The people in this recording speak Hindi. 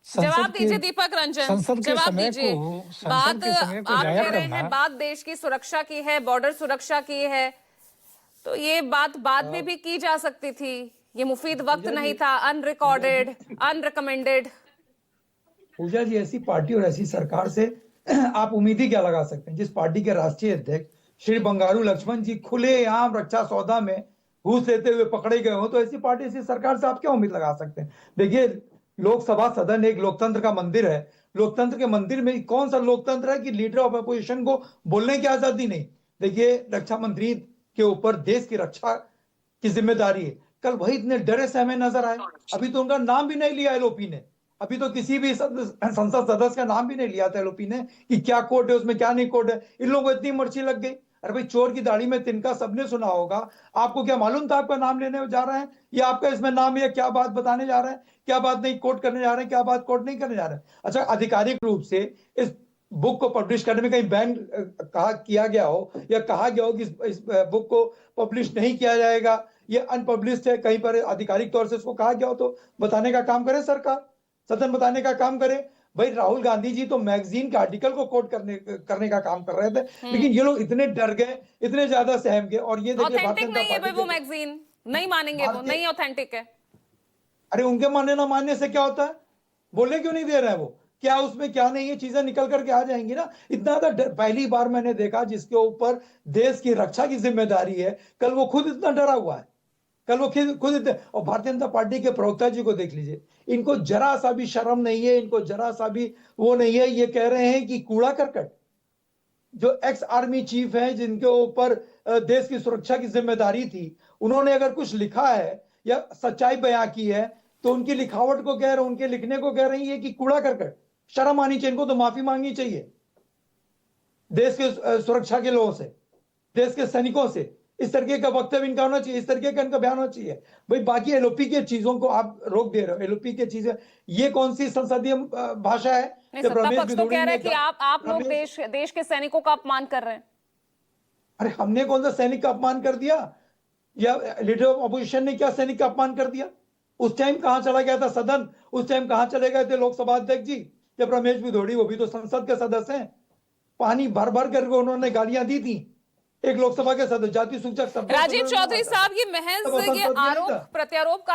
जवाब संसद दीजिए के दीपक रंजन, संसद के जवाब समय दीजिए। को बात संसद के समय को आप जाया कह रहे करना। हैं, बात देश की सुरक्षा की है, बॉर्डर सुरक्षा की है, तो ये बात बाद में भी की जा सकती थी। ये मुफीद वक्त पूजा नहीं जी, था, अनरिकॉर्डेड, अनरिकमेंडेड। पूजा जी, ऐसी पार्टी और ऐसी सरकार से आप उम्मीद ही क्या लगा सकते हैं? जिस पार्टी के राष्ट्रीय अध्यक्ष श्री बंगारू लक्ष्मण जी खुलेआम रक्षा सौदा में घूस लेते हुए पकड़े गए हो, तो ऐसी पार्टी, ऐसी सरकार से आप क्या उम्मीद लगा सकते हैं? देखिए, लोकसभा सदन एक लोकतंत्र का मंदिर है। लोकतंत्र के मंदिर में कौन सा लोकतंत्र है कि लीडर ऑफ अपोजिशन को बोलने की आजादी नहीं? देखिए, रक्षा मंत्री के ऊपर देश की रक्षा की जिम्मेदारी है। कल वही इतने डरे सहमे नजर आए। अभी तो उनका नाम भी नहीं लिया एलओपी ने। अभी तो किसी भी संसद सदस्य का नाम भी नहीं लिया था एलओपी ने कि क्या कोड है उसमें, क्या नहीं कोड है। इन लोगों को इतनी मर्ची लग गई। अरे भाई, चोर की दाढ़ी में तिनका सबने सुना होगा। आपको क्या मालूम था आपका नाम लेने जा रहे हैं, या आपका इसमें नाम है, क्या बात बताने जा रहे हैं, क्या बात नहीं कोट करने जा रहे हैं, क्या बात कोट नहीं करने जा रहे हैं? अच्छा, आधिकारिक रूप से इस बुक को पब्लिश करने में कहीं बैन कहा किया गया हो, या कहा गया हो कि इस बुक को पब्लिश नहीं किया जाएगा, ये अनपब्लिश्ड है, कहीं पर आधिकारिक तौर से इसको कहा गया हो तो बताने का काम करे सरकार, सदन बताने का काम करे। भाई, राहुल गांधी जी तो मैगजीन के आर्टिकल को कोट करने का काम कर रहे थे, लेकिन ये लोग इतने डर गए, इतने ज्यादा सहम गए। और ये देखिए, भारतीय ऑथेंटिक जनता नहीं है भाई पार्टी वो मैगजीन, नहीं मानेंगे वो, नहीं ऑथेंटिक है। अरे, उनके मानने ना मानने से क्या होता है? बोलने क्यों नहीं दे रहे हैं वो? क्या उसमें क्या नहीं है, चीजें निकल करके आ जाएंगी ना। इतना पहली बार मैंने देखा जिसके ऊपर देश की रक्षा की जिम्मेदारी है, कल वो खुद इतना डरा हुआ है। कल वो खुद और भारतीय जनता पार्टी के प्रवक्ता जी को देख लीजिए, इनको जरा सा भी शर्म नहीं है, इनको जरा सा भी वो नहीं है। ये कह रहे हैं कि कूड़ा करकट, जो एक्स आर्मी चीफ है जिनके ऊपर देश की सुरक्षा की जिम्मेदारी थी, उन्होंने अगर कुछ लिखा है या सच्चाई बयां की है, तो उनकी लिखावट को कह रहे, उनके लिखने को कह रही है कि कूड़ा करकट। शर्म आनी चाहिए इनको, तो माफी मांगनी चाहिए देश के सुरक्षा के लोगों से, देश के सैनिकों से। इस तरीके का वक्तव्य इनका होना चाहिए, इस तरीके का इनका बयान होना चाहिए। भाई, बाकी एलओपी के चीजों को आप रोक दे रहे हो। एलओपी के चीजें, ये कौन सी संसदीय भाषा है? नहीं, जब सत्ता रमेश पक्ष तो बिधूड़ी कह रहा ने है कि आप लोग देश के सैनिकों का अपमान कर रहे हैं। अरे, हमने कौन सा सैनिक का अपमान कर दिया, या लीडर ऑफ अपोजिशन ने क्या सैनिक का अपमान कर दिया? उस टाइम कहां चला गया था सदन? उस टाइम कहां चले गए थे लोकसभा अध्यक्ष जी, जब रमेश बिधूड़ी, वो भी तो संसद के सदस्य हैं, पानी भर भर करके उन्होंने गालियां दी थी एक लोकसभा के सदस्य, जाति सूचक शब्दों से राजीव चौधरी साहब, ये महज ये आरोप प्रत्यारोप का